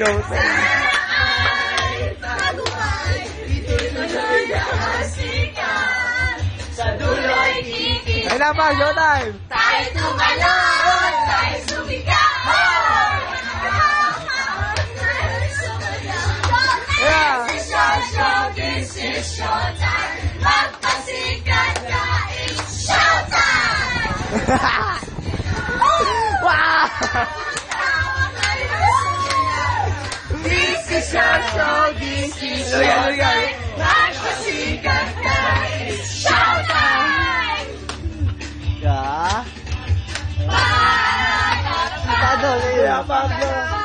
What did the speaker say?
Showtime. Sa dulo'y kikita. Ay na pa, showtime! Tayo tumalon, tayo sumigaw. Yeah! This is showtime. Magpasikat ka, it's showtime. Wow! This is your show, this is showtime. Magpasikat ka, it's showtime. Yeah. Bye! Pablo, yeah, Pablo.